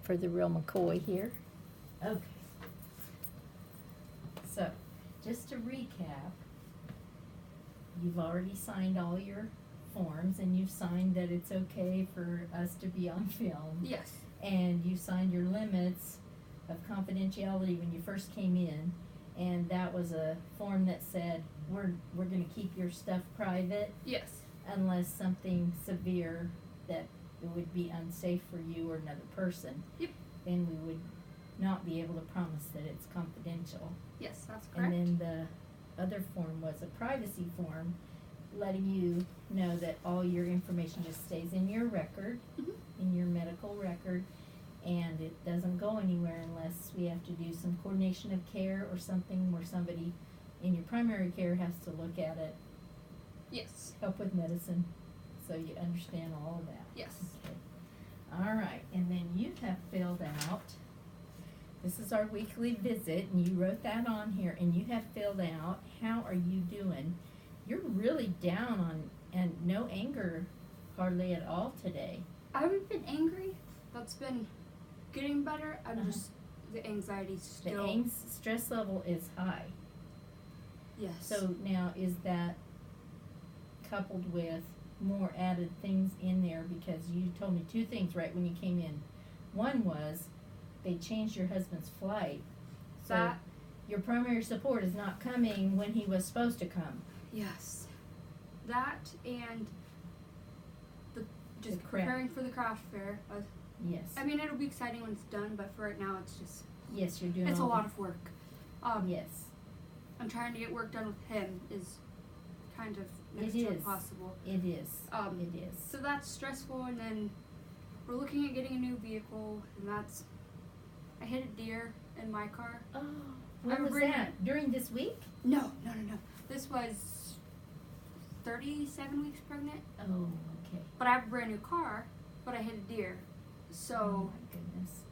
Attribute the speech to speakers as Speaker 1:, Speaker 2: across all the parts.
Speaker 1: for the real McCoy here. Okay. So, just to recap, you've already signed all your forms and you've signed that it's okay for us to be on film.
Speaker 2: Yes.
Speaker 1: And you signed your limits of confidentiality when you first came in. And that was a form that said, we're gonna keep your stuff private
Speaker 2: Yes.
Speaker 1: unless something severe that it would be unsafe for you or another person.
Speaker 2: Yep.
Speaker 1: Then we would not be able to promise that it's confidential.
Speaker 2: Yes, that's correct.
Speaker 1: And then the other form was a privacy form, letting you know that all your information just stays in your record, in your medical record, and it doesn't go anywhere unless we have to do some coordination of care or something where somebody in your primary care has to look at it,
Speaker 2: Yes.
Speaker 1: help with medicine, so you understand all of that.
Speaker 2: Yes.
Speaker 1: Okay. All right, and then you have filled out, this is our weekly visit, and you wrote that on here, and you have filled out, how are you doing? You're really down on, and no anger hardly at all today.
Speaker 2: I haven't been angry. That's been getting better. I'm just, the anxiety's
Speaker 1: The
Speaker 2: still.
Speaker 1: stress level is high.
Speaker 2: Yes.
Speaker 1: So now, is that coupled with more added things in there, because you told me two things right when you came in. One was, they changed your husband's flight, so
Speaker 2: That-
Speaker 1: your primary support is not coming when he was supposed to come.
Speaker 2: Yes. That and just
Speaker 1: The craft.
Speaker 2: preparing for the craft fair.
Speaker 1: Yes.
Speaker 2: I mean, it'll be exciting when it's done, but for right now, it's just,
Speaker 1: Yes, you're doing
Speaker 2: it's a
Speaker 1: all
Speaker 2: lot
Speaker 1: the-
Speaker 2: of work.
Speaker 1: Yes,
Speaker 2: I'm trying to get work done with him is kind of next
Speaker 1: It
Speaker 2: to
Speaker 1: is.
Speaker 2: impossible.
Speaker 1: it is,
Speaker 2: Um,
Speaker 1: it is.
Speaker 2: So that's stressful, and then we're looking at getting a new vehicle, and that's, I hit a deer in my car.
Speaker 1: Oh, when
Speaker 2: I'm
Speaker 1: was
Speaker 2: bringing-
Speaker 1: that? During this week?
Speaker 2: No. This was 37 weeks pregnant,
Speaker 1: Oh, okay.
Speaker 2: but I have a brand new car, but I hit a deer.
Speaker 1: Oh
Speaker 2: So
Speaker 1: my goodness.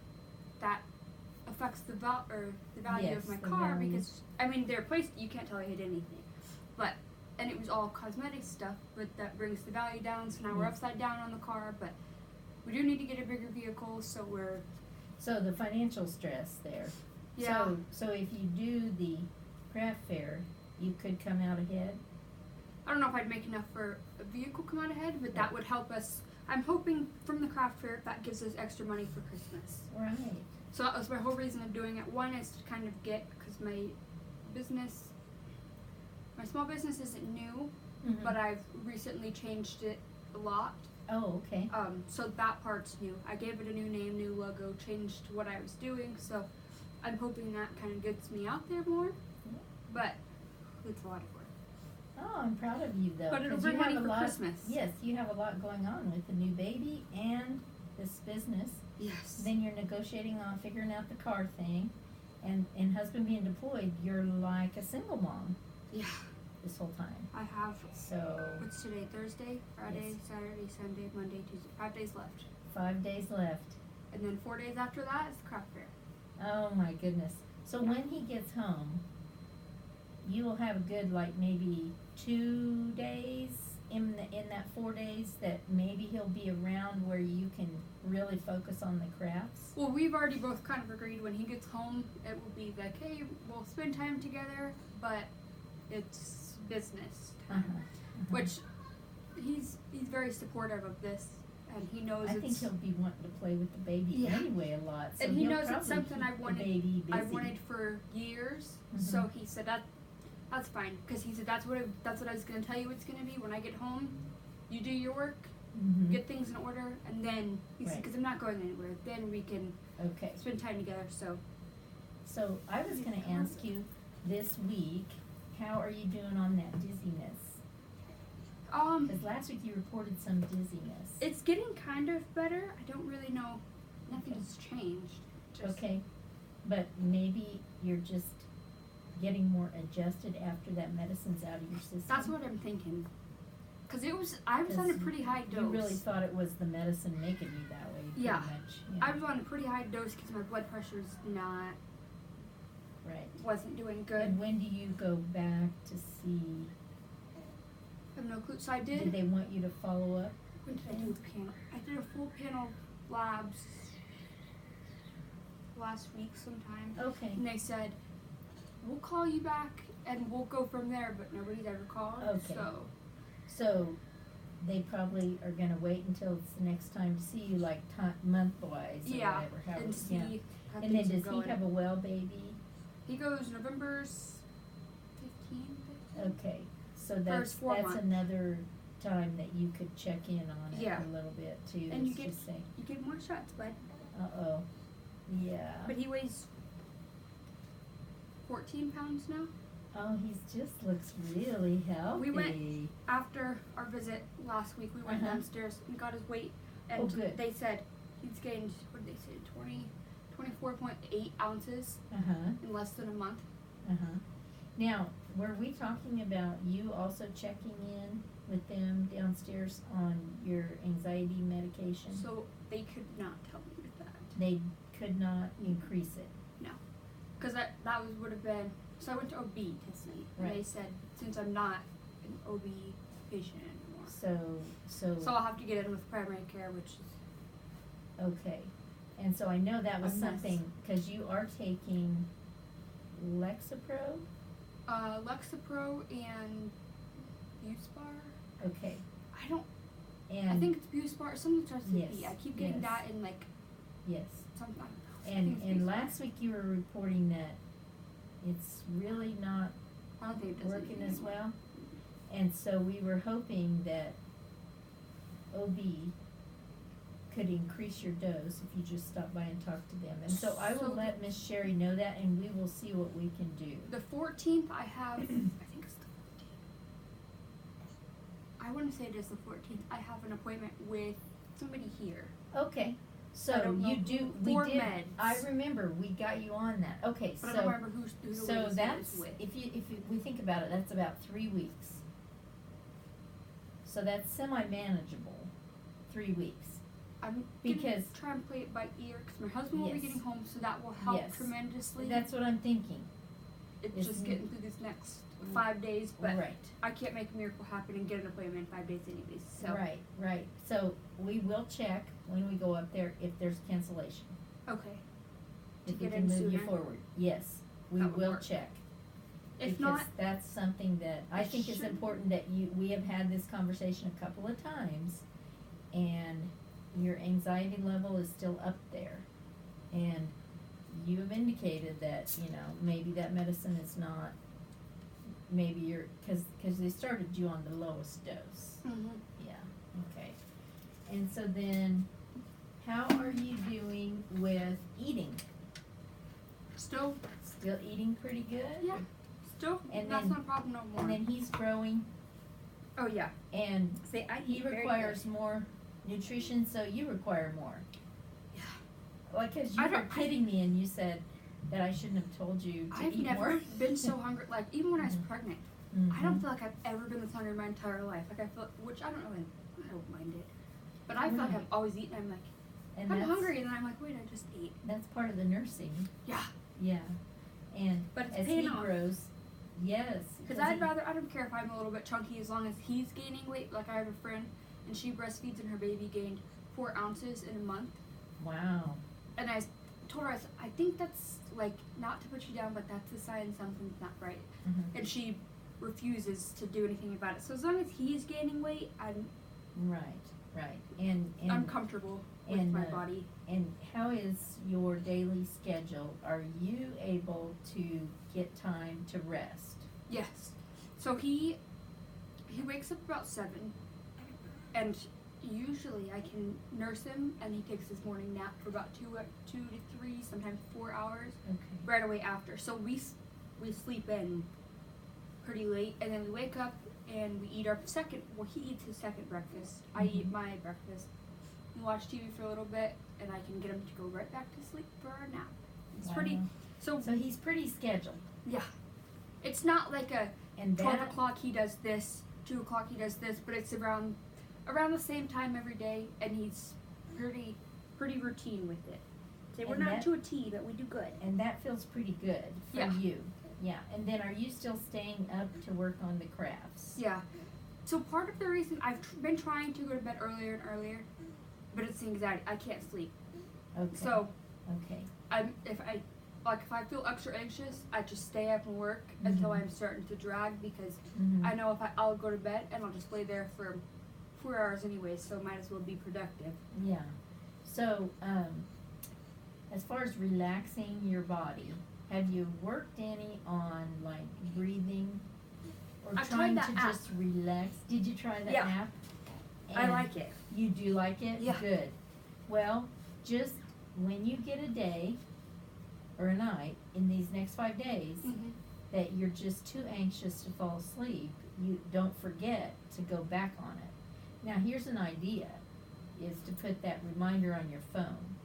Speaker 2: that affects the value
Speaker 1: Yes,
Speaker 2: of my
Speaker 1: the
Speaker 2: car
Speaker 1: value.
Speaker 2: because, I mean, they're placed, you can't tell I hit anything. But, and it was all cosmetic stuff, but that brings the value down, so now we're
Speaker 1: Yes.
Speaker 2: upside down on the car, but we do need to get a bigger vehicle, so we're,
Speaker 1: So the financial stress there.
Speaker 2: yeah.
Speaker 1: So if you do the craft fair, you could come out ahead?
Speaker 2: I don't know if I'd make enough for a vehicle come out ahead, but that would help us. I'm hoping from the craft fair that gives us extra money for Christmas.
Speaker 1: Right.
Speaker 2: So that was my whole reason of doing it. One is to kind of get, because my small business isn't new,
Speaker 1: Mhm.
Speaker 2: but I've recently changed it a lot.
Speaker 1: Oh, okay.
Speaker 2: So that part's new. I gave it a new name, new logo, changed what I was doing. So I'm hoping that kind of gets me out there more.
Speaker 1: Yeah.
Speaker 2: But it's a lot of work.
Speaker 1: Oh, I'm proud of you though.
Speaker 2: But it'll
Speaker 1: 'cause
Speaker 2: bring
Speaker 1: you have
Speaker 2: money
Speaker 1: a
Speaker 2: for
Speaker 1: lot,
Speaker 2: Christmas.
Speaker 1: Yes, you have a lot going on with the new baby and this business.
Speaker 2: Yes.
Speaker 1: Then you're negotiating on figuring out the car thing, and husband being deployed, you're like a single mom
Speaker 2: Yeah.
Speaker 1: this whole time.
Speaker 2: I have,
Speaker 1: So
Speaker 2: what's today? Thursday, Friday,
Speaker 1: Yes.
Speaker 2: Saturday, Sunday, Monday, Tuesday. 5 days left.
Speaker 1: 5 days left.
Speaker 2: And then 4 days after that is the craft fair.
Speaker 1: Oh my goodness. So when he gets home, you will have a good like maybe 2 days in that 4 days that maybe he'll be around where you can really focus on the crafts.
Speaker 2: Well, we've already both kind of agreed when he gets home, it will be like, hey, we'll spend time together, but it's business time. Which he's very supportive of this, and he knows
Speaker 1: I think
Speaker 2: it's.
Speaker 1: he'll be wanting to play with the baby
Speaker 2: Yeah.
Speaker 1: anyway a lot. So
Speaker 2: And he
Speaker 1: he'll
Speaker 2: knows it's
Speaker 1: probably
Speaker 2: something
Speaker 1: keep
Speaker 2: I wanted-
Speaker 1: the baby busy.
Speaker 2: I wanted for years, so he said that's fine, because he said that's what I was gonna tell you it's gonna be when I get home. You do your work,
Speaker 1: Mhm.
Speaker 2: get things in order, and then he said
Speaker 1: Right.
Speaker 2: because I'm not going anywhere. Then we can
Speaker 1: Okay.
Speaker 2: spend time together. So
Speaker 1: So I was going to ask you this week, how are you doing on that dizziness? Because last week you reported some dizziness.
Speaker 2: it's getting kind of better. I don't really know. Nothing's changed. Just,
Speaker 1: Okay, but maybe you're just getting more adjusted after that medicine's out of your system.
Speaker 2: That's what I'm thinking. Because I was on a
Speaker 1: 'Cause
Speaker 2: pretty high dose.
Speaker 1: You really thought it was the medicine making you that way, pretty
Speaker 2: Yeah.
Speaker 1: much.
Speaker 2: I was on a pretty high dose because my blood pressure's
Speaker 1: Right.
Speaker 2: wasn't doing good.
Speaker 1: And when do you go back to see?
Speaker 2: I have no clue. So I
Speaker 1: Did
Speaker 2: did.
Speaker 1: they want you to follow up?
Speaker 2: When did I do a panel? I did a full panel labs last week sometime.
Speaker 1: Okay.
Speaker 2: And they said, we'll call you back and we'll go from there, but nobody's ever called.
Speaker 1: Okay.
Speaker 2: So
Speaker 1: they probably are gonna wait until it's the next time to see you, like month-wise or
Speaker 2: yeah,
Speaker 1: whatever. However,
Speaker 2: and see
Speaker 1: yeah.
Speaker 2: how
Speaker 1: And then
Speaker 2: things are
Speaker 1: does
Speaker 2: going.
Speaker 1: he have a well baby?
Speaker 2: He goes November 15th.
Speaker 1: Okay, so
Speaker 2: First
Speaker 1: that's
Speaker 2: 4 months.
Speaker 1: another time that you could check in on it
Speaker 2: Yeah.
Speaker 1: a little bit too.
Speaker 2: And you
Speaker 1: is
Speaker 2: get-
Speaker 1: just say,
Speaker 2: You get more shots, bud.
Speaker 1: uh-oh, yeah.
Speaker 2: But he weighs 14 pounds now.
Speaker 1: Oh, he's just looks really healthy.
Speaker 2: We went after our visit last week. We went
Speaker 1: Uh-huh.
Speaker 2: downstairs and got his weight, and
Speaker 1: Oh, good.
Speaker 2: they said he's gained. What did they say? 24.8 ounces
Speaker 1: Uh-huh,
Speaker 2: in less than a month.
Speaker 1: uh-huh. Now, were we talking about you also checking in with them downstairs on your anxiety medication?
Speaker 2: So they could not tell me with that,
Speaker 1: They could not increase it.
Speaker 2: because that would have been. So I went to OB to see, and
Speaker 1: Right.
Speaker 2: they said since I'm not an OB patient anymore,
Speaker 1: So
Speaker 2: so I'll have to get in with primary care, which is
Speaker 1: okay. And so I know that was
Speaker 2: A mess.
Speaker 1: something, because you are taking Lexapro?
Speaker 2: Lexapro and Buspar.
Speaker 1: Okay.
Speaker 2: I don't.
Speaker 1: And
Speaker 2: I think it's Buspar. Something starts with B.
Speaker 1: Yes,
Speaker 2: I keep getting
Speaker 1: yes.
Speaker 2: that in like
Speaker 1: yes.
Speaker 2: something. I don't know. I
Speaker 1: And
Speaker 2: think it's
Speaker 1: and
Speaker 2: Buspar.
Speaker 1: last week you were reporting that it's really not
Speaker 2: I don't think it does
Speaker 1: working
Speaker 2: anything
Speaker 1: as
Speaker 2: anymore.
Speaker 1: well. And so we were hoping that OB could increase your dose if you just stop by and talk to them. And so I will
Speaker 2: So-
Speaker 1: let Miss Sherry know that, and we will see what we can do.
Speaker 2: The 14th, I have. I think it's the 14th. I want to say it is the 14th. I have an appointment with somebody here.
Speaker 1: Okay,
Speaker 2: I
Speaker 1: so
Speaker 2: don't know
Speaker 1: you do,
Speaker 2: who-
Speaker 1: we
Speaker 2: for
Speaker 1: did,
Speaker 2: meds.
Speaker 1: I remember, we got you on that. Okay,
Speaker 2: But I don't
Speaker 1: so,
Speaker 2: remember who the
Speaker 1: so
Speaker 2: lady
Speaker 1: that's,
Speaker 2: is with.
Speaker 1: if we think about it, that's about 3 weeks. So that's semi-manageable, 3 weeks.
Speaker 2: I'm
Speaker 1: because-
Speaker 2: gonna try and play it by ear because my husband will be
Speaker 1: Yes.
Speaker 2: getting home, so that will help
Speaker 1: Yes.
Speaker 2: tremendously.
Speaker 1: That's what I'm thinking.
Speaker 2: It's
Speaker 1: is-
Speaker 2: just getting through these next 5 days, but
Speaker 1: Right,
Speaker 2: I can't make a miracle happen and get an appointment in 5 days anyways. So
Speaker 1: right. So we will check when we go up there if there's cancellation.
Speaker 2: okay. To
Speaker 1: If we
Speaker 2: get
Speaker 1: can
Speaker 2: in
Speaker 1: move you
Speaker 2: sooner?
Speaker 1: forward, yes, we
Speaker 2: That would
Speaker 1: will
Speaker 2: work.
Speaker 1: check.
Speaker 2: If
Speaker 1: Because
Speaker 2: not,
Speaker 1: that's something that I
Speaker 2: it
Speaker 1: think is
Speaker 2: should-
Speaker 1: important that we have had this conversation a couple of times, and your anxiety level is still up there. And you have indicated that, maybe that medicine is not, maybe you're, cause they started you on the lowest dose. Yeah, okay. And so then, how are you doing with eating?
Speaker 2: still,
Speaker 1: Still eating pretty good?
Speaker 2: yeah, still,
Speaker 1: And
Speaker 2: that's
Speaker 1: then-
Speaker 2: not a problem no more.
Speaker 1: And then he's growing,
Speaker 2: Oh yeah,
Speaker 1: and
Speaker 2: say I
Speaker 1: he
Speaker 2: eat very
Speaker 1: requires more nutrition, so you require more.
Speaker 2: Yeah.
Speaker 1: Like, cause
Speaker 2: I
Speaker 1: you were
Speaker 2: don't-
Speaker 1: kidding me and you said that I shouldn't have told you to
Speaker 2: I've
Speaker 1: eat
Speaker 2: never
Speaker 1: more.
Speaker 2: been so hungry. Like even when I was
Speaker 1: Mhm.
Speaker 2: pregnant, I
Speaker 1: Mhm.
Speaker 2: don't feel like I've ever been this hungry in my entire life. Like I feel, which I don't really, I don't mind it, but I feel like
Speaker 1: Right.
Speaker 2: I'm always eating. I'm like,
Speaker 1: And
Speaker 2: I'm
Speaker 1: that's,
Speaker 2: hungry, and then I'm like, wait, I just ate.
Speaker 1: that's part of the nursing.
Speaker 2: Yeah,
Speaker 1: Yeah. And
Speaker 2: but it's
Speaker 1: as
Speaker 2: paying
Speaker 1: he
Speaker 2: off.
Speaker 1: grows, yes.
Speaker 2: Because
Speaker 1: 'cause
Speaker 2: I
Speaker 1: he-
Speaker 2: don't care if I'm a little bit chunky as long as he's gaining weight. Like I have a friend, and she breastfeeds, and her baby gained 4 ounces in a month.
Speaker 1: Wow.
Speaker 2: And I told her, I think that's like not to put you down, but that's a sign something's not right.
Speaker 1: Mhm.
Speaker 2: And she refuses to do anything about it. So as long as he's gaining weight, I'm
Speaker 1: Right. And
Speaker 2: comfortable with
Speaker 1: and,
Speaker 2: my
Speaker 1: uh,
Speaker 2: body.
Speaker 1: And how is your daily schedule? Are you able to get time to rest?
Speaker 2: Yes. So he wakes up about 7, and usually I can nurse him, and he takes his morning nap for about 2 to 3, sometimes 4 hours
Speaker 1: Okay.
Speaker 2: right away after. So we sleep in pretty late, and then we wake up and we eat our second. Well, he eats his second breakfast. I eat
Speaker 1: Mhm.
Speaker 2: my breakfast. We watch TV for a little bit, and I can get him to go right back to sleep for our nap. It's pretty.
Speaker 1: Wow.
Speaker 2: So
Speaker 1: So he's pretty scheduled.
Speaker 2: yeah, it's not like a
Speaker 1: And
Speaker 2: 12
Speaker 1: that
Speaker 2: o'clock he does this, 2 o'clock he does this, but it's around the same time every day, and he's pretty routine with it. So we're
Speaker 1: And
Speaker 2: not
Speaker 1: that-
Speaker 2: to a T, but we do good.
Speaker 1: and that feels pretty good for
Speaker 2: Yeah.
Speaker 1: you. Yeah. And then are you still staying up to work on the crafts?
Speaker 2: Yeah. So part of the reason I've been trying to go to bed earlier and earlier, but it's the anxiety. I can't sleep.
Speaker 1: Okay.
Speaker 2: So
Speaker 1: Okay.
Speaker 2: If I feel extra anxious, I just stay up and work until
Speaker 1: Mhm.
Speaker 2: I'm starting to drag, because
Speaker 1: Mhm.
Speaker 2: I know if I'll go to bed and I'll just lay there for 4 hours anyway, so might as well be productive.
Speaker 1: Yeah. So, as far as relaxing your body, have you worked any on like breathing or
Speaker 2: I tried
Speaker 1: trying
Speaker 2: that
Speaker 1: to
Speaker 2: app.
Speaker 1: just relax? Did you try the
Speaker 2: Yeah.
Speaker 1: app?
Speaker 2: I
Speaker 1: And
Speaker 2: like it.
Speaker 1: You do like it?
Speaker 2: Yeah.
Speaker 1: Good. Well, just when you get a day or a night in these next 5 days that you're just too anxious to fall asleep, you don't forget to go back on it. Now, here's an idea, is to put that reminder on your phone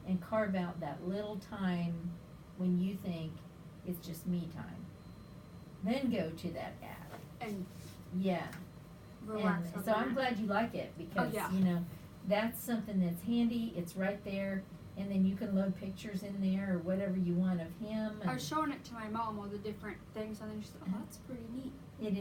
Speaker 1: and carve out that little time when you think it's just me time. Then go to that app.
Speaker 2: And
Speaker 1: Yeah.
Speaker 2: relax.
Speaker 1: And
Speaker 2: on
Speaker 1: so I'm
Speaker 2: that.
Speaker 1: glad you like it because,
Speaker 2: yeah.
Speaker 1: you know, that's something that's handy. It's right there. And then you can load pictures in there or whatever you want of him.
Speaker 2: I was showing it to my mom, all the different things, and then she said, "Oh, that's pretty neat."
Speaker 1: It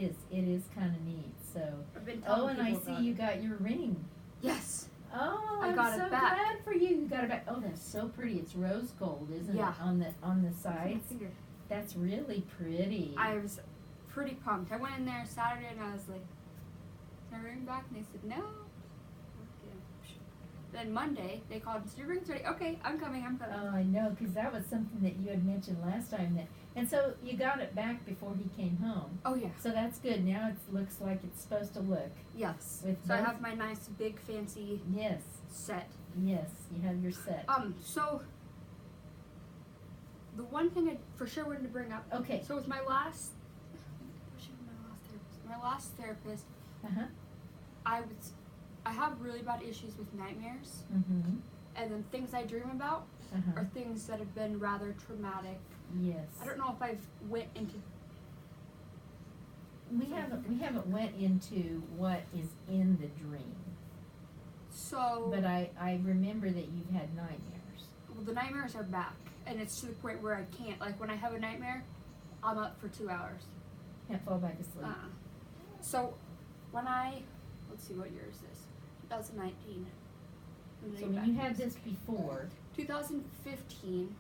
Speaker 1: is kind of neat. So,
Speaker 2: I've been telling
Speaker 1: oh, and I
Speaker 2: people
Speaker 1: see
Speaker 2: about
Speaker 1: you
Speaker 2: it.
Speaker 1: got your ring.
Speaker 2: Yes.
Speaker 1: Oh,
Speaker 2: I
Speaker 1: I'm
Speaker 2: got it
Speaker 1: so
Speaker 2: back.
Speaker 1: glad for you. You got it back. Oh, that's so pretty. It's rose gold, isn't
Speaker 2: Yeah.
Speaker 1: it? On the sides.
Speaker 2: Finger.
Speaker 1: That's really pretty.
Speaker 2: I was pretty pumped. I went in there Saturday and I was like, "Is my ring back?" And they said, "No." Okay. Then Monday they called and said, "Your ring's ready." Okay, I'm coming.
Speaker 1: Oh, I know, because that was something that you had mentioned last time. And so you got it back before he came home.
Speaker 2: Oh yeah.
Speaker 1: So that's good. Now it looks like it's supposed to look.
Speaker 2: Yes.
Speaker 1: With
Speaker 2: So I
Speaker 1: both-
Speaker 2: have my nice big fancy
Speaker 1: Yes,
Speaker 2: set.
Speaker 1: yes, you have your set.
Speaker 2: So the one thing I for sure wanted to bring up.
Speaker 1: Okay.
Speaker 2: So with my last, what should be my last therapist? My last therapist,
Speaker 1: Uh-huh.
Speaker 2: I have really bad issues with nightmares,
Speaker 1: Mm-hmm.
Speaker 2: and then things I dream about
Speaker 1: Uh-huh.
Speaker 2: are things that have been rather traumatic.
Speaker 1: Yes.
Speaker 2: I don't know if I've went into.
Speaker 1: We haven't went into what is in the dream.
Speaker 2: So
Speaker 1: But I remember that you've had nightmares.
Speaker 2: well, the nightmares are back, and it's to the point where I can't. Like when I have a nightmare, I'm up for 2 hours.
Speaker 1: Can't fall back asleep.
Speaker 2: So when let's see, what year is this? 2019.
Speaker 1: So when you had this before,
Speaker 2: 2015,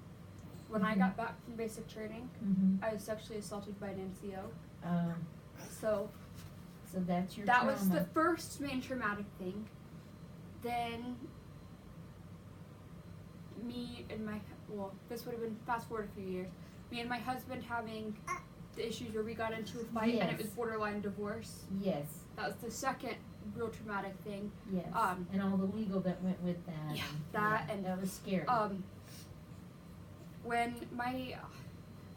Speaker 2: when I
Speaker 1: Mhm.
Speaker 2: got back from basic training,
Speaker 1: mm-hmm.
Speaker 2: I was sexually assaulted by an NCO.
Speaker 1: um,
Speaker 2: So
Speaker 1: so that's your
Speaker 2: that
Speaker 1: trauma.
Speaker 2: was the first main traumatic thing. Then me and this would have been fast forward a few years. Me and my husband having the issues where we got into a fight and it was
Speaker 1: Yes.
Speaker 2: borderline divorce.
Speaker 1: Yes,
Speaker 2: That was the second real traumatic thing.
Speaker 1: yes.
Speaker 2: Um,
Speaker 1: and all the legal that went with that.
Speaker 2: Yeah,
Speaker 1: and,
Speaker 2: that and,
Speaker 1: that was scary.
Speaker 2: When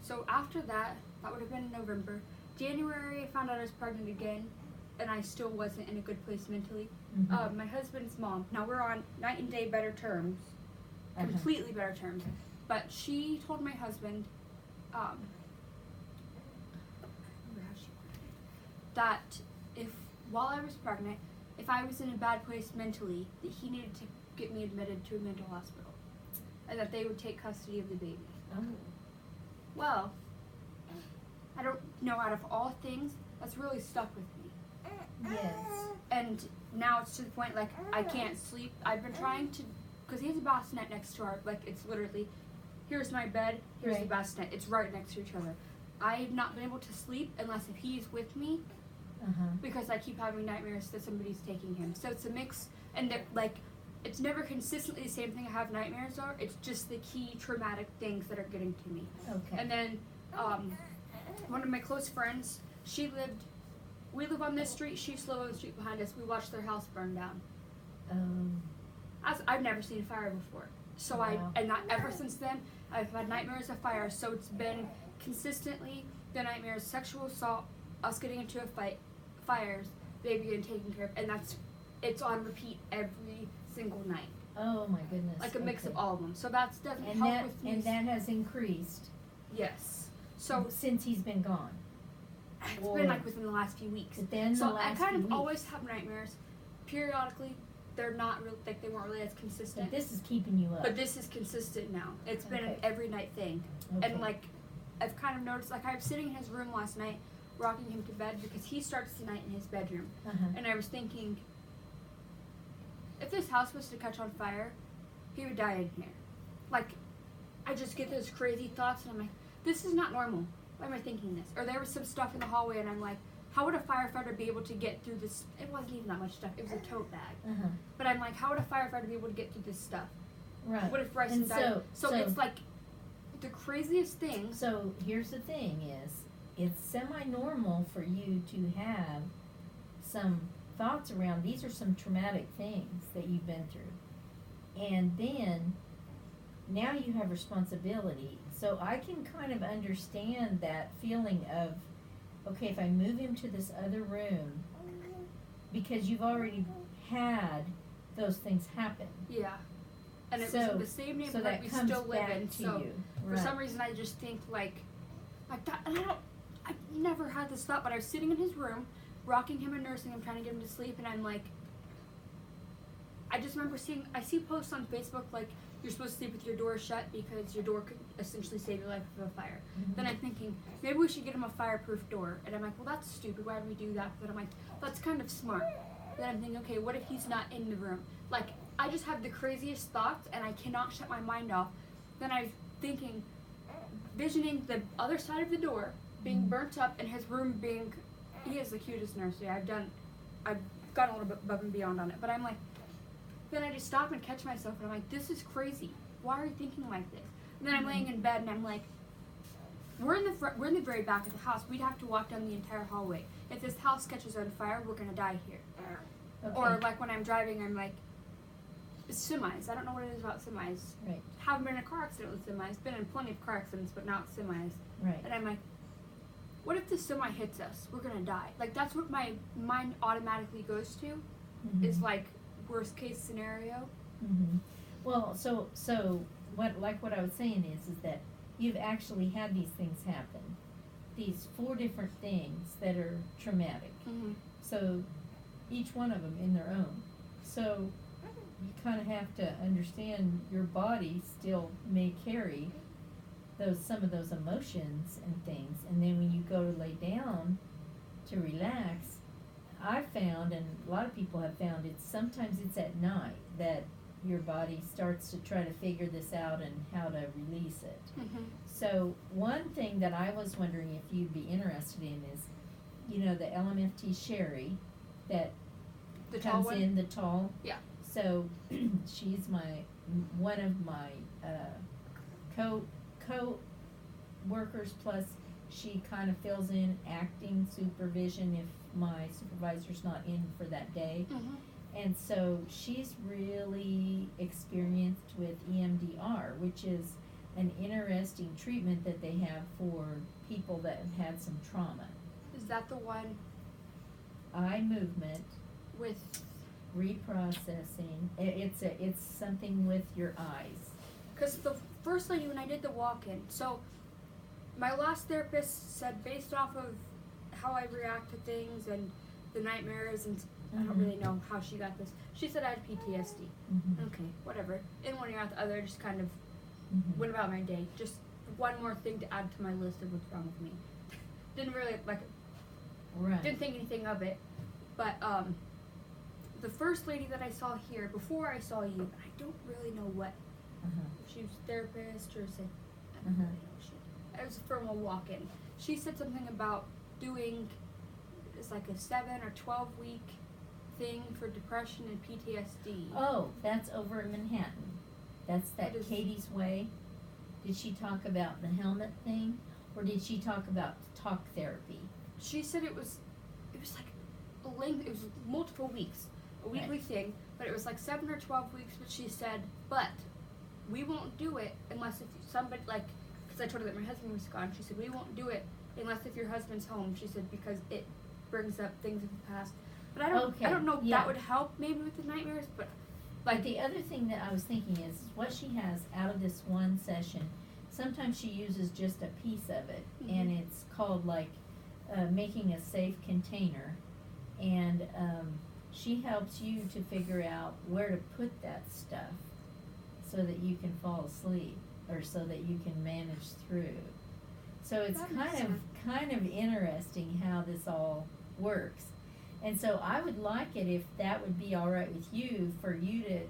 Speaker 2: so after that would have been November. January, I found out I was pregnant again, and I still wasn't in a good place mentally.
Speaker 1: Mhm.
Speaker 2: My husband's mom, now we're on night and day better terms,
Speaker 1: Uh-huh.
Speaker 2: completely better terms, but she told my husband, that while I was pregnant, if I was in a bad place mentally, that he needed to get me admitted to a mental hospital, and that they would take custody of the baby.
Speaker 1: Oh.
Speaker 2: Well, I don't know, out of all things, that's really stuck with me.
Speaker 1: Yes.
Speaker 2: And now it's to the point, like, I can't sleep. I've been trying to, because he has a bassinet next to our, like, it's literally, here's my bed, here's the
Speaker 1: Right.
Speaker 2: bassinet. It's right next to each other. I've not been able to sleep unless if he's with me,
Speaker 1: Uh-huh.
Speaker 2: because I keep having nightmares that somebody's taking him. So it's a mix, and they're, like, it's never consistently the same thing I have nightmares are. It's just the key traumatic things that are getting to me.
Speaker 1: Okay.
Speaker 2: And then, one of my close friends, we live on this street, she used to live on the street behind us. We watched their house burn down. I've never seen a fire before. So
Speaker 1: Wow.
Speaker 2: ever since then, I've had nightmares of fire. So it's been consistently the nightmares, sexual assault, us getting into a fight, fires, baby getting taken care of, and it's on repeat every single night.
Speaker 1: Oh my goodness.
Speaker 2: Like a mix of
Speaker 1: Okay.
Speaker 2: all of them. So that's definitely
Speaker 1: And
Speaker 2: helped
Speaker 1: that
Speaker 2: with me.
Speaker 1: and that has increased
Speaker 2: Yes. So
Speaker 1: since he's been gone.
Speaker 2: it's
Speaker 1: Boy.
Speaker 2: been like within the last few weeks.
Speaker 1: Within the
Speaker 2: So
Speaker 1: last
Speaker 2: I kind
Speaker 1: few
Speaker 2: of
Speaker 1: weeks.
Speaker 2: always have nightmares. Periodically, they're not real, like they weren't really as consistent.
Speaker 1: But this is keeping you up.
Speaker 2: But this is consistent now. It's been an
Speaker 1: Okay.
Speaker 2: every night thing.
Speaker 1: Okay.
Speaker 2: And like, I've kind of noticed, like I was sitting in his room last night, rocking him to bed because he starts the night in his bedroom.
Speaker 1: Uh-huh.
Speaker 2: And I was thinking, if this house was to catch on fire, he would die in here. Like, I just get those crazy thoughts, and I'm like, this is not normal. Why am I thinking this? Or there was some stuff in the hallway, and I'm like, how would a firefighter be able to get through this? It wasn't even that much stuff. It was a tote bag.
Speaker 1: Uh-huh.
Speaker 2: But I'm like, how would a firefighter be able to get through this stuff?
Speaker 1: Right.
Speaker 2: What if Bryson
Speaker 1: And
Speaker 2: died? So it's like the craziest thing.
Speaker 1: So here's the thing is, it's semi-normal for you to have some thoughts around, these are some traumatic things that you've been through. And then, now you have responsibility. So I can kind of understand that feeling of, okay, if I move him to this other room, because you've already had those things happen.
Speaker 2: Yeah. And it
Speaker 1: So-
Speaker 2: was in the same
Speaker 1: So
Speaker 2: neighborhood
Speaker 1: that
Speaker 2: we
Speaker 1: comes
Speaker 2: still live
Speaker 1: back
Speaker 2: in.
Speaker 1: to
Speaker 2: So
Speaker 1: you.
Speaker 2: for
Speaker 1: Right.
Speaker 2: some reason, I just think like that. And I never had this thought, but I was sitting in his room, rocking him and nursing him, trying to get him to sleep, and I'm like, I just remember I see posts on Facebook like, you're supposed to sleep with your door shut because your door could essentially save your life from a fire.
Speaker 1: Mhm.
Speaker 2: Then I'm thinking, maybe we should get him a fireproof door. And I'm like, well, that's stupid. Why do we do that? But I'm like, that's kind of smart. Then I'm thinking, okay, what if he's not in the room? Like, I just have the craziest thoughts, and I cannot shut my mind off. Then I'm thinking, visioning the other side of the door being
Speaker 1: Mhm.
Speaker 2: burnt up, and his room being, he is the cutest nursery. I've gone a little bit above and beyond on it. But I'm like, then I just stop and catch myself, and I'm like, this is crazy. Why are you thinking like this? And then I'm laying in bed, and I'm like, we're in the very back of the house. We'd have to walk down the entire hallway. If this house catches on fire, we're gonna die here.
Speaker 1: Okay.
Speaker 2: Or like when I'm driving, I'm like, semis. I don't know what it is about semis.
Speaker 1: Right.
Speaker 2: Haven't been in a car accident with semis. Been in plenty of car accidents, but not semis.
Speaker 1: Right.
Speaker 2: And I'm like, what if the semi hits us? We're gonna die. Like that's what my mind automatically goes to.
Speaker 1: Mhm.
Speaker 2: Is like worst case scenario.
Speaker 1: Mhm. Well, so what I was saying is that you've actually had these things happen, these 4 different things that are traumatic.
Speaker 2: Mm-hmm.
Speaker 1: So each one of them in their own. So you kind of have to understand your body still may carry some of those emotions and things, and then when you go to lay down to relax, I found, and a lot of people have found, sometimes it's at night that your body starts to try to figure this out and how to release it.
Speaker 2: Mm-hmm.
Speaker 1: So one thing that I was wondering if you'd be interested in is, the LMFT Sherry that
Speaker 2: The tall
Speaker 1: comes
Speaker 2: one.
Speaker 1: in, the tall.
Speaker 2: Yeah.
Speaker 1: So she's one of my co workers, plus she kind of fills in acting supervision if my supervisor's not in for that day.
Speaker 2: Mm-hmm.
Speaker 1: And so she's really experienced with EMDR, which is an interesting treatment that they have for people that have had some trauma.
Speaker 2: Is that the one
Speaker 1: Eye movement,
Speaker 2: with?
Speaker 1: reprocessing, it's something with your eyes.
Speaker 2: Because the first lady, when I did the walk-in, so my last therapist said based off of how I react to things and the nightmares, and I don't really know how she got this. She said I had PTSD.
Speaker 1: Mhm.
Speaker 2: Okay, whatever. In one ear out the other, just kind of
Speaker 1: Mhm.
Speaker 2: went about my day. Just one more thing to add to my list of what's wrong with me. Didn't really
Speaker 1: Right.
Speaker 2: didn't think anything of it. But the first lady that I saw here before I saw you, I don't really know what
Speaker 1: Uh-huh.
Speaker 2: if she was a therapist or said I don't
Speaker 1: Uh-huh.
Speaker 2: really know shit. It was from a walk-in. She said something about doing it's like a 7 or 12 week thing for depression and PTSD.
Speaker 1: Oh, that's over in Manhattan. That's that
Speaker 2: What is-
Speaker 1: Katie's Way. Did she talk about the helmet thing, or did she talk about talk therapy?
Speaker 2: She said it was like a length. It was multiple weeks, a weekly thing, but it was like 7 or 12 weeks. But she said, but we won't do it unless if somebody because I told her that my husband was gone. She said we won't do it unless if your husband's home. She said because it brings up things of the past. But I don't know if
Speaker 1: yeah.
Speaker 2: that would help maybe with the nightmares. But
Speaker 1: But the other thing that I was thinking is what she has out of this one session. Sometimes she uses just a piece of it, and it's called making a safe container, and she helps you to figure out where to put that stuff so that you can fall asleep or so that you can manage through. So it's
Speaker 2: That makes
Speaker 1: kind of interesting how this all works. And so I would like it if that would be all right with you, for you to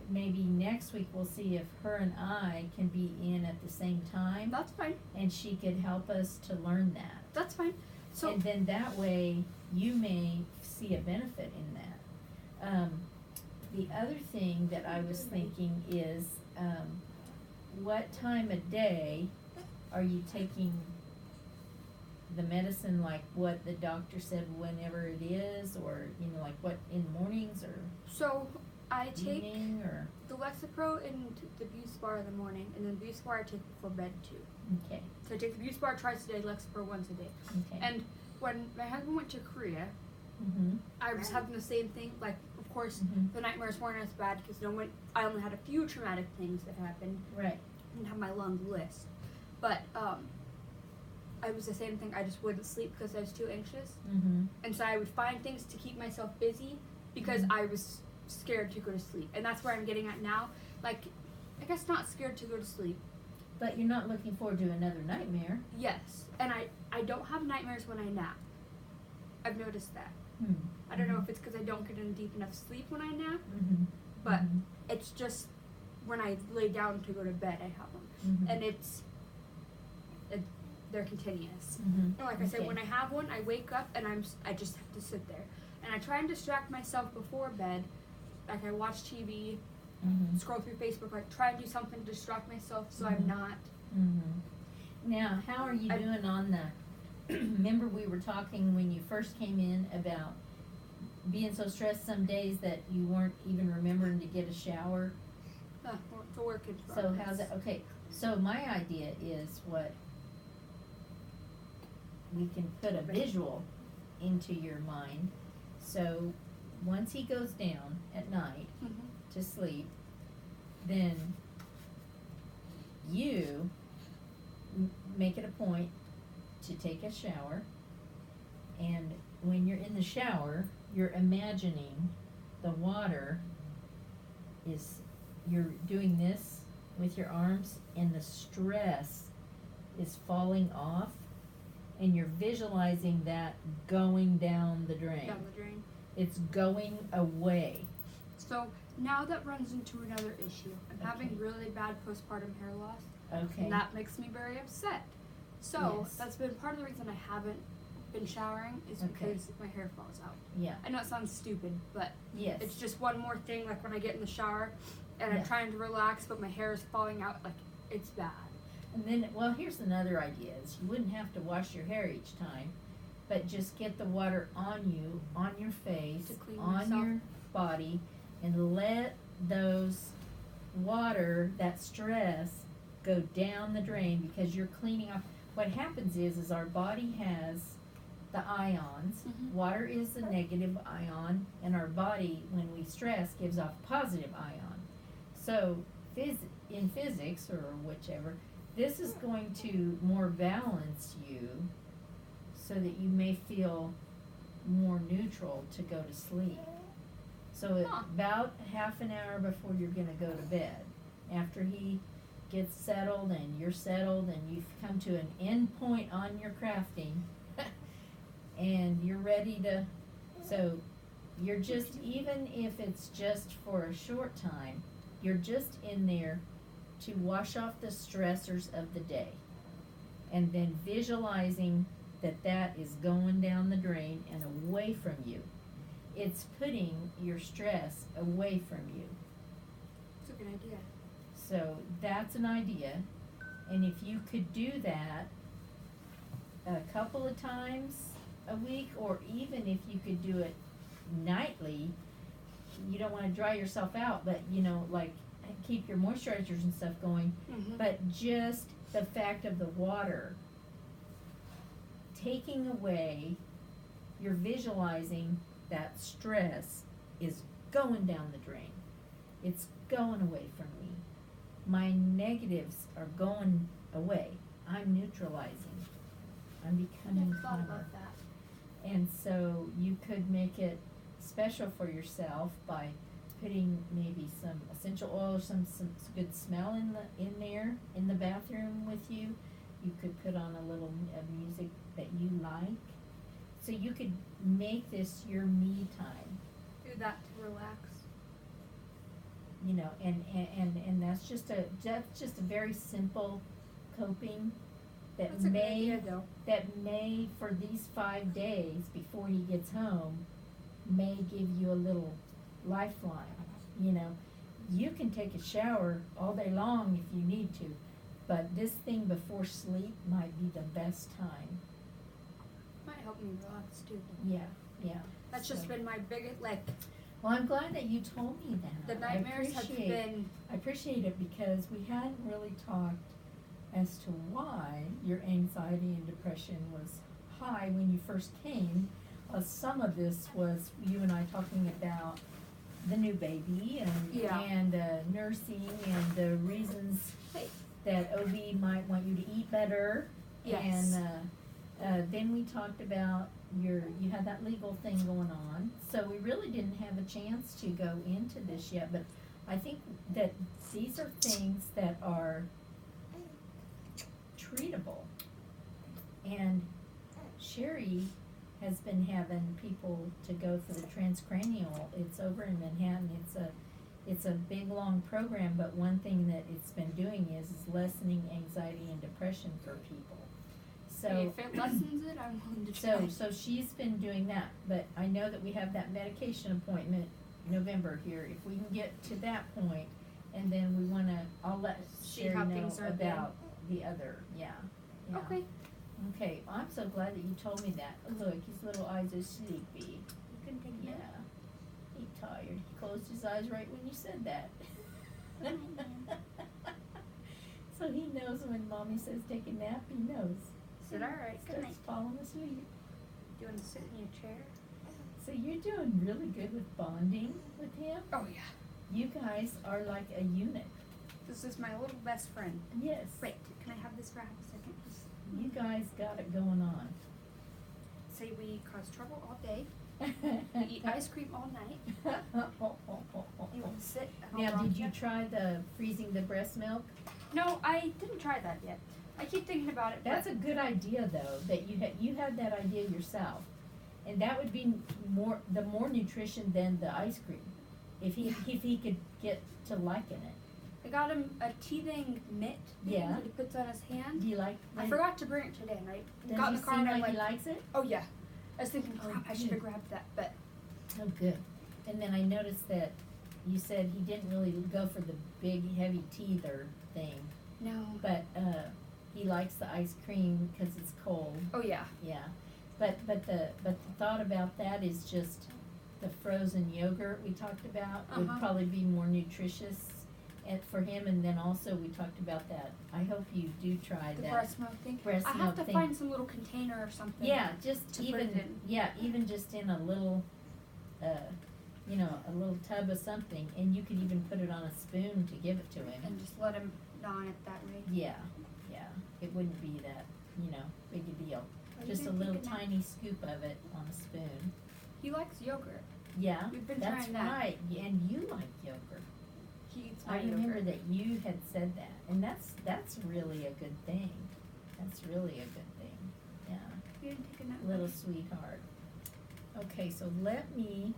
Speaker 1: maybe next week we'll see if her and I can be in at the same time,
Speaker 2: That's fine.
Speaker 1: and she could help us to learn that.
Speaker 2: That's fine. So
Speaker 1: And then that way, you may see a benefit in that. The other thing that I was thinking is, what time of day are you taking the medicine, like what the doctor said whenever it is, or, like what, in the mornings or
Speaker 2: so I take
Speaker 1: evening, or?
Speaker 2: the Lexapro and the Buspar in the morning, and then Buspar I take before bed too.
Speaker 1: Okay,
Speaker 2: So I take the Buspar twice a day, Lexapro once a day.
Speaker 1: okay.
Speaker 2: And when my husband went to Korea,
Speaker 1: Mm-hmm,
Speaker 2: I was having the same thing. Like, of course,
Speaker 1: mm-hmm,
Speaker 2: the nightmares weren't as bad because I only had a few traumatic things that happened.
Speaker 1: right,
Speaker 2: I didn't have my long list. But I was the same thing. I just wouldn't sleep because I was too anxious.
Speaker 1: mm-hmm,
Speaker 2: And so I would find things to keep myself busy because
Speaker 1: Mhm.
Speaker 2: I was scared to go to sleep. And that's where I'm getting at now. Like, I guess not scared to go to sleep.
Speaker 1: but you're not looking forward to another nightmare.
Speaker 2: Yes. And I don't have nightmares when I nap. I've noticed that. I don't know if it's because I don't get in deep enough sleep when I nap,
Speaker 1: Mm-hmm,
Speaker 2: but it's just when I lay down to go to bed I have them.
Speaker 1: mm-hmm,
Speaker 2: And they're continuous.
Speaker 1: mm-hmm.
Speaker 2: And like I said,
Speaker 1: Okay.
Speaker 2: when I have one, I wake up and I just have to sit there. And I try and distract myself before bed. Like I watch TV,
Speaker 1: Mm-hmm.
Speaker 2: scroll through Facebook, like try and do something to distract myself so
Speaker 1: Mhm.
Speaker 2: I'm not.
Speaker 1: Mm-hmm. Now, how are you doing on the, remember we were talking when you first came in about being so stressed some days that you weren't even remembering to get a shower?
Speaker 2: It's a work in
Speaker 1: So
Speaker 2: progress.
Speaker 1: how's that, okay, so my idea is we can put a visual into your mind. So, once he goes down at night
Speaker 2: Mhm.
Speaker 1: to sleep, then you make it a point to take a shower, and when you're in the shower, you're imagining the water you're doing this with your arms, and the stress is falling off, and you're visualizing that going down the drain.
Speaker 2: Down the drain.
Speaker 1: It's going away.
Speaker 2: So now that runs into another issue. I'm having
Speaker 1: Okay.
Speaker 2: really bad postpartum hair loss.
Speaker 1: Okay.
Speaker 2: And that makes me very upset. So
Speaker 1: Yes.
Speaker 2: that's been part of the reason I haven't been showering is
Speaker 1: Okay.
Speaker 2: because my hair falls out.
Speaker 1: Yeah.
Speaker 2: I know it sounds stupid, but
Speaker 1: Yes.
Speaker 2: it's just one more thing. Like when I get in the shower and I'm
Speaker 1: Yeah.
Speaker 2: trying to relax, but my hair is falling out, like it's bad.
Speaker 1: And then, well, here's another idea: is you wouldn't have to wash your hair each time, but just get the water on you, on your face,
Speaker 2: To clean
Speaker 1: on
Speaker 2: myself.
Speaker 1: your body, and let those water, that stress, go down the drain because you're cleaning off. What happens is our body has the ions.
Speaker 2: Mhm.
Speaker 1: Water is the negative ion, and our body, when we stress, gives off positive ion. So, in physics, or whichever, this is going to more balance you so that you may feel more neutral to go to sleep. So
Speaker 2: Huh.
Speaker 1: about half an hour before you're gonna go to bed, after he gets settled and you're settled and you've come to an end point on your crafting and you're ready to, so you're just, even if it's just for a short time, you're just in there to wash off the stressors of the day. And then visualizing that is going down the drain and away from you. It's putting your stress away from you.
Speaker 2: It's a good idea.
Speaker 1: So that's an idea. And if you could do that a couple of times a week, or even if you could do it nightly, you don't want to dry yourself out, but like keep your moisturizers and stuff going.
Speaker 2: Mm-hmm.
Speaker 1: But just the fact of the water taking away, you're visualizing that stress is going down the drain. It's going away from me. My negatives are going away. I'm neutralizing. I'm becoming
Speaker 2: Never thought
Speaker 1: calmer.
Speaker 2: about that.
Speaker 1: And so you could make it special for yourself by putting maybe some essential oil, some good smell in there in the bathroom with you. You could put on a little music that you like. So you could make this your me time.
Speaker 2: Do that to relax.
Speaker 1: you know, and that's just a very simple coping that
Speaker 2: That's a good idea, though.
Speaker 1: may for these 5 days before he gets home may give you a little lifeline. You know, you can take a shower all day long if you need to, but this thing before sleep might be the best time.
Speaker 2: Might help me relax too.
Speaker 1: Yeah, yeah.
Speaker 2: That's just
Speaker 1: So-
Speaker 2: been my biggest, like,
Speaker 1: Well, I'm glad that you told me that.
Speaker 2: the nightmares have been.
Speaker 1: I appreciate it because we hadn't really talked as to why your anxiety and depression was high when you first came. Some of this was you and I talking about the new baby and
Speaker 2: Yeah.
Speaker 1: nursing and the reasons
Speaker 2: Hey.
Speaker 1: that OB might want you to eat better.
Speaker 2: Yes.
Speaker 1: And then we talked about you had that legal thing going on, so we really didn't have a chance to go into this yet, but I think that these are things that are treatable. And Sherry has been having people to go for the transcranial. It's over in Manhattan. It's a big long program, but one thing that it's been doing is lessening anxiety and depression for people. So
Speaker 2: If it lessens it, I'm willing to try.
Speaker 1: so she's been doing that, but I know that we have that medication appointment November here. If we can get to that point, and then we wanna, I'll let
Speaker 2: See
Speaker 1: Sherry
Speaker 2: how
Speaker 1: know
Speaker 2: things are then.
Speaker 1: about the other, yeah.
Speaker 2: Okay.
Speaker 1: Okay, I'm so glad that you told me that. Look, his little eyes are sleepy.
Speaker 2: You can take
Speaker 1: Yeah.
Speaker 2: that.
Speaker 1: He tired. He closed his eyes right when you said that. So he knows when mommy says take a nap, he knows.
Speaker 2: Is it alright? Good
Speaker 1: Starts
Speaker 2: night.
Speaker 1: falling asleep.
Speaker 2: Do you want to sit in your chair?
Speaker 1: So you're doing really good with bonding with him.
Speaker 2: Oh, yeah.
Speaker 1: You guys are like a unit.
Speaker 2: This is my little best friend.
Speaker 1: Yes.
Speaker 2: Wait, can I have this for half a second, please?
Speaker 1: You guys got it going on.
Speaker 2: Say we cause trouble all day. We eat ice cream all night. You want to sit? and I'll
Speaker 1: Now,
Speaker 2: rock
Speaker 1: did you try the freezing the breast milk?
Speaker 2: No, I didn't try that yet. I keep thinking about it.
Speaker 1: That's a good idea, though, that you had that idea yourself, and that would be the more nutrition than the ice cream, if he could get to liking it.
Speaker 2: I got him a teething mitt
Speaker 1: Yeah.
Speaker 2: that he puts on his hand.
Speaker 1: Do you like?
Speaker 2: I forgot to bring it today, right?
Speaker 1: Does
Speaker 2: Got in
Speaker 1: he
Speaker 2: the car
Speaker 1: seem
Speaker 2: and I'm
Speaker 1: like he
Speaker 2: like,
Speaker 1: likes it?
Speaker 2: oh yeah. I was thinking,
Speaker 1: Oh,
Speaker 2: crap, I should
Speaker 1: good.
Speaker 2: have grabbed that, but
Speaker 1: Oh, good. And then I noticed that you said he didn't really go for the big heavy teether thing,
Speaker 2: no.
Speaker 1: but he likes the ice cream because it's cold.
Speaker 2: Oh yeah.
Speaker 1: Yeah, but the thought about that is just the frozen yogurt we talked about would
Speaker 2: Uh-huh.
Speaker 1: probably be more nutritious for him, and then also we talked about that. I hope you do try
Speaker 2: The
Speaker 1: that.
Speaker 2: breast milk thing.
Speaker 1: breast
Speaker 2: I have
Speaker 1: milk
Speaker 2: to
Speaker 1: thing.
Speaker 2: find some little container or something.
Speaker 1: Yeah, just
Speaker 2: to put
Speaker 1: even
Speaker 2: it in.
Speaker 1: even just in a little, a little tub of something, and you could even put it on a spoon to give it to him.
Speaker 2: And just let him gnaw on it that way.
Speaker 1: Yeah, it wouldn't be that big a deal.
Speaker 2: Are you
Speaker 1: Just a
Speaker 2: gonna
Speaker 1: little
Speaker 2: take a nap?
Speaker 1: tiny scoop of it on a spoon.
Speaker 2: He likes yogurt.
Speaker 1: Yeah,
Speaker 2: We've been
Speaker 1: that's
Speaker 2: trying that.
Speaker 1: right. And you like yogurt.
Speaker 2: He eats
Speaker 1: I
Speaker 2: my
Speaker 1: remember
Speaker 2: yogurt.
Speaker 1: that you had said that, and that's really a good thing. That's really a good thing. Yeah,
Speaker 2: You didn't take a nap.
Speaker 1: little sweetheart. Okay, so let me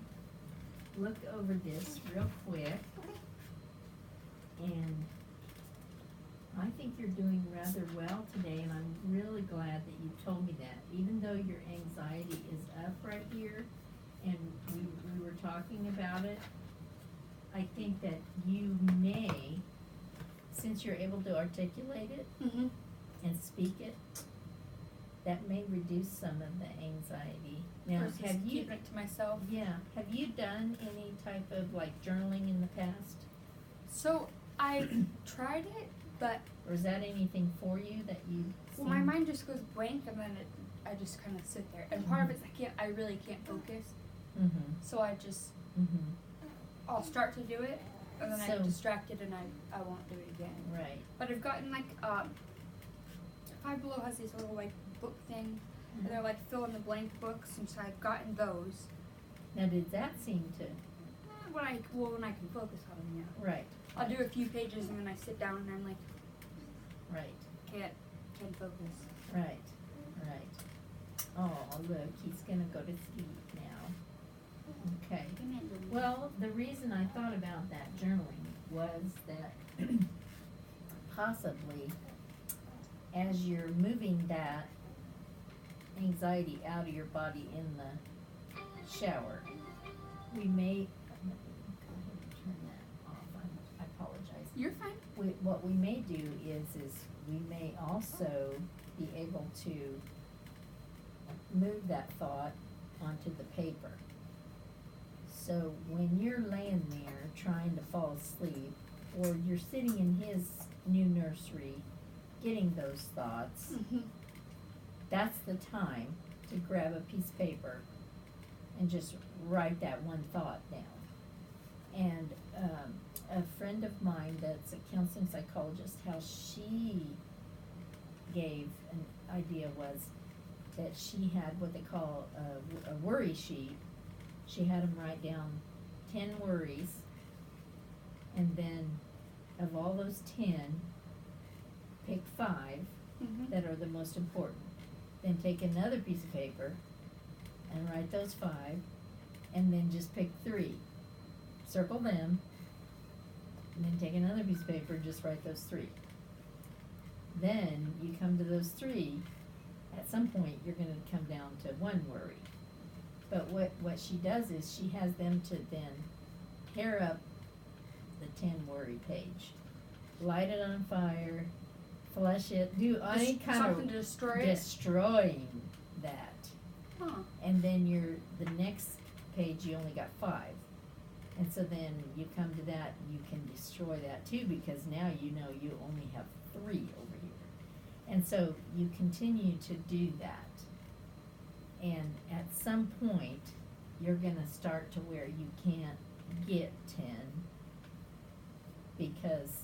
Speaker 1: look over this real quick, and I think you're doing rather well today, and I'm really glad that you told me that. Even though your anxiety is up right here, and we were talking about it, I think that you may, since you're able to articulate it
Speaker 2: Mm-hmm.
Speaker 1: and speak it, that may reduce some of the anxiety. Now,
Speaker 2: Versus
Speaker 1: have you,
Speaker 2: keeping it to myself.
Speaker 1: yeah, have you done any type of like journaling in the past?
Speaker 2: So I tried it, but
Speaker 1: Or is that anything for you that you?
Speaker 2: well, my mind just goes blank, and then I just kind of sit there. And part of it's I really can't focus,
Speaker 1: Mm-hmm,
Speaker 2: so I just
Speaker 1: mm-hmm,
Speaker 2: I'll start to do it, and then
Speaker 1: So-
Speaker 2: I'm distracted, and I won't do it again.
Speaker 1: right.
Speaker 2: But I've gotten like Five Below has these little like book thing, and they're like fill in the blank books, and so I've gotten those.
Speaker 1: Now, did that seem to,
Speaker 2: When I can focus on them, yeah.
Speaker 1: right,
Speaker 2: I'll do a few pages, and then I sit down, and I'm like
Speaker 1: right,
Speaker 2: can't focus.
Speaker 1: right. Oh, look, he's gonna go to sleep now. Okay.
Speaker 2: Come in, Lily.
Speaker 1: Well, the reason I thought about that journaling was that possibly as you're moving that anxiety out of your body in the shower, we may, let me go ahead and turn that off, I apologize.
Speaker 2: You're fine.
Speaker 1: What we may do is we may also be able to move that thought onto the paper. So when you're laying there trying to fall asleep, or you're sitting in his new nursery getting those thoughts, that's the time to grab a piece of paper and just write that one thought down. And a friend of mine that's a counseling psychologist, how she gave an idea was that she had what they call a worry sheet. She had them write down 10 worries, and then of all those 10, pick 5 that are the most important. Then take another piece of paper and write those 5, and then just pick 3. Circle them, and then take another piece of paper and just write those 3. Then you come to those 3, at some point you're gonna come down to 1 worry. But what she does is she has them to then tear up the 10 worry page, light it on fire, flush it, do any kind
Speaker 2: Something
Speaker 1: of
Speaker 2: to destroy it.
Speaker 1: destroying that.
Speaker 2: Huh.
Speaker 1: And then the next page you only got 5. And so then you come to that, you can destroy that too, because now you know you only have 3 over here. And so you continue to do that. And at some point, you're gonna start to where you can't get 10 because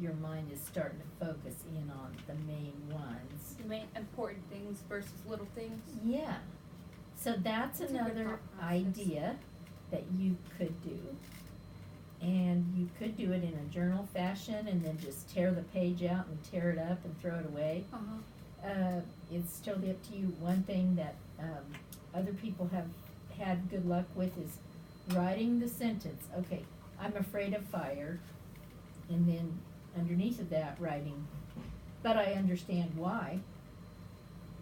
Speaker 1: your mind is starting to focus in on the main ones.
Speaker 2: The main important things versus little things.
Speaker 1: Yeah. So that's
Speaker 2: That's a good
Speaker 1: another
Speaker 2: thought process.
Speaker 1: idea that you could do. And you could do it in a journal fashion and then just tear the page out and tear it up and throw it away. It's totally up to you. One thing that other people have had good luck with is writing the sentence, okay, I'm afraid of fire, and then underneath of that writing, but I understand why,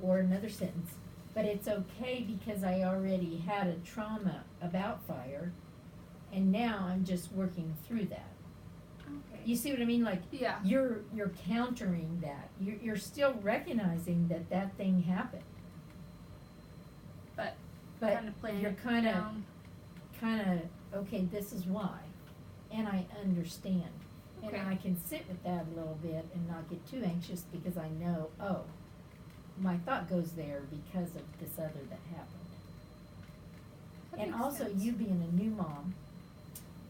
Speaker 1: or another sentence, but it's okay because I already had a trauma about fire, and now I'm just working through that.
Speaker 2: Okay.
Speaker 1: You see what I mean? Like,
Speaker 2: Yeah.
Speaker 1: you're countering that. You're still recognizing that thing happened.
Speaker 2: But
Speaker 1: But
Speaker 2: kind of playing
Speaker 1: you're
Speaker 2: it
Speaker 1: kind
Speaker 2: down.
Speaker 1: of, okay, this is why, and I understand.
Speaker 2: Okay.
Speaker 1: And I can sit with that a little bit and not get too anxious because I know, oh, my thought goes there because of this other that happened.
Speaker 2: That
Speaker 1: And
Speaker 2: makes
Speaker 1: also,
Speaker 2: sense.
Speaker 1: you being a new mom,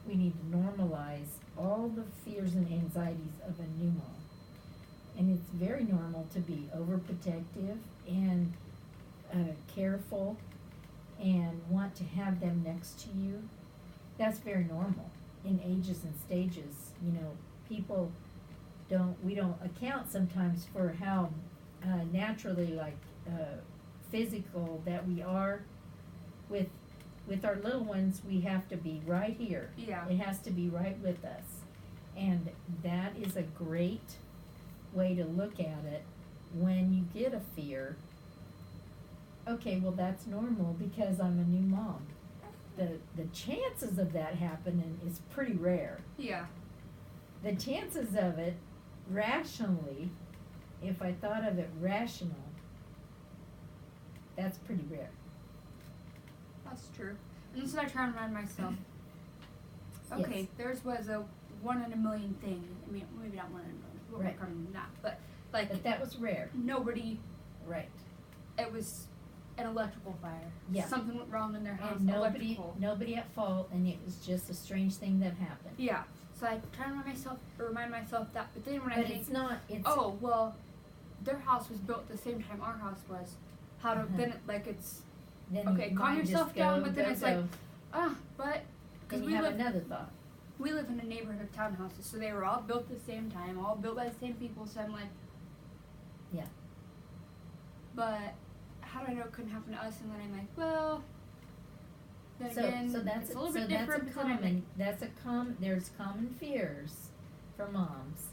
Speaker 1: we need to normalize all the fears and anxieties of a new mom. And it's very normal to be overprotective and careful and want to have them next to you. That's very normal in ages and stages. You know, people we don't account sometimes for how naturally, like, physical that we are with our little ones. We have to be right here.
Speaker 2: Yeah.
Speaker 1: It has to be right with us. And that is a great way to look at it when you get a fear. Okay, well, that's normal because I'm a new mom. The chances of that happening is pretty rare.
Speaker 2: Yeah.
Speaker 1: The chances of it rationally, if I thought of it rational, that's pretty rare.
Speaker 2: That's true. And so I try and remind myself, okay,
Speaker 1: Yes.
Speaker 2: theirs was a 1 in a million thing. I mean, maybe not 1 in a million. We're
Speaker 1: Right.
Speaker 2: recording that, but like
Speaker 1: But that was rare.
Speaker 2: nobody.
Speaker 1: Right.
Speaker 2: It was an electrical fire.
Speaker 1: Yeah.
Speaker 2: Something went wrong in their house.
Speaker 1: And
Speaker 2: Electrical.
Speaker 1: nobody at fault, and it was just a strange thing that happened.
Speaker 2: Yeah. So I try to remind myself that, but then when I
Speaker 1: But
Speaker 2: think,
Speaker 1: it's not, it's.
Speaker 2: oh well, their house was built at the same time our house was. How to
Speaker 1: Uh-huh.
Speaker 2: then like it's
Speaker 1: Then
Speaker 2: okay,
Speaker 1: your
Speaker 2: calm
Speaker 1: mind
Speaker 2: yourself
Speaker 1: just
Speaker 2: down,
Speaker 1: go,
Speaker 2: but then
Speaker 1: go,
Speaker 2: it's like,
Speaker 1: go.
Speaker 2: but because
Speaker 1: Then
Speaker 2: we
Speaker 1: you have
Speaker 2: live
Speaker 1: another thought.
Speaker 2: we live in a neighborhood of townhouses, so they were all built at the same time, all built by the same people. So I'm like,
Speaker 1: Yeah.
Speaker 2: but how do I know it couldn't happen to us? And then I'm like, well, Then
Speaker 1: So,
Speaker 2: again,
Speaker 1: so that's
Speaker 2: it's a little bit different because
Speaker 1: there's common fears for moms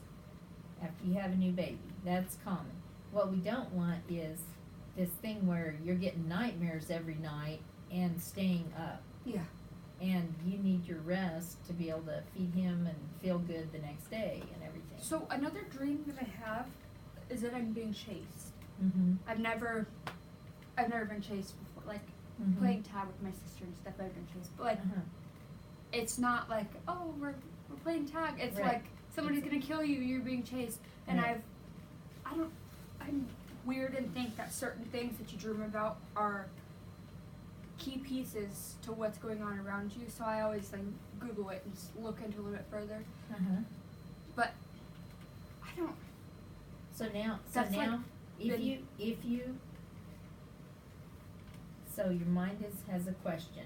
Speaker 1: after you have a new baby. That's common. What we don't want is this thing where you're getting nightmares every night and staying up.
Speaker 2: Yeah.
Speaker 1: And you need your rest to be able to feed him and feel good the next day and everything.
Speaker 2: So another dream that I have is that I'm being chased.
Speaker 1: Mm-hmm.
Speaker 2: I've never been chased before. Like
Speaker 1: Mm-hmm.
Speaker 2: playing tag with my sister and stuff, I've been chased. But like,
Speaker 1: Uh-huh.
Speaker 2: it's not like, oh, we're playing tag. It's
Speaker 1: Right.
Speaker 2: like somebody's gonna kill you. You're being chased. And
Speaker 1: Right.
Speaker 2: I'm weird and think that certain things that you dream about are key pieces to what's going on around you. So I always like Google it and look into it a little bit further.
Speaker 1: Uh-huh.
Speaker 2: But I don't.
Speaker 1: So now,
Speaker 2: That's like
Speaker 1: if you, so your mind has a question,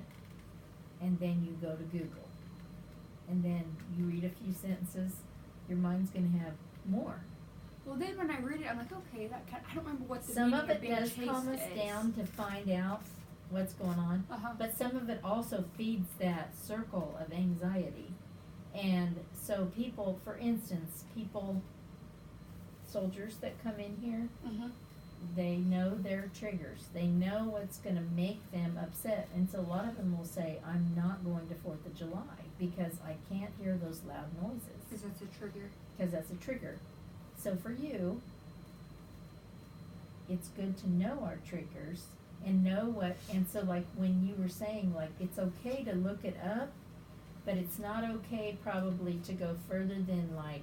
Speaker 1: and then you go to Google, and then you read a few sentences, your mind's gonna have more.
Speaker 2: Well, then when I read it, I'm like, okay, I don't remember what the
Speaker 1: Some
Speaker 2: meaning
Speaker 1: of it
Speaker 2: being
Speaker 1: does
Speaker 2: chased
Speaker 1: calm us
Speaker 2: is.
Speaker 1: down to find out what's going on,
Speaker 2: Uh-huh.
Speaker 1: but some of it also feeds that circle of anxiety. And so people, for instance, soldiers that come in here,
Speaker 2: Mm-hmm.
Speaker 1: they know their triggers. They know what's going to make them upset. And so a lot of them will say, I'm not going to 4th of July because I can't hear those loud noises.
Speaker 2: Because that's a trigger.
Speaker 1: Because that's a trigger. So for you, it's good to know our triggers and know what, and so like when you were saying, like, it's okay to look it up, but it's not okay probably to go further than like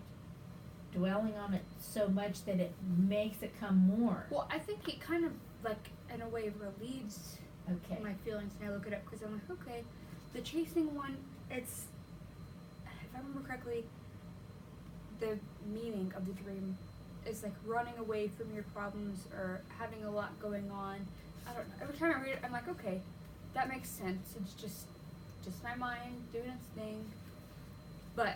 Speaker 1: dwelling on it so much that it makes it come more.
Speaker 2: Well, I think it kind of, like, in a way relieves
Speaker 1: Okay.
Speaker 2: my feelings when I look it up. Because I'm like, okay, the chasing one, it's, if I remember correctly, the meaning of the dream is like running away from your problems or having a lot going on. I don't know. Every time I read it, I'm like, okay, that makes sense. It's just my mind doing its thing. But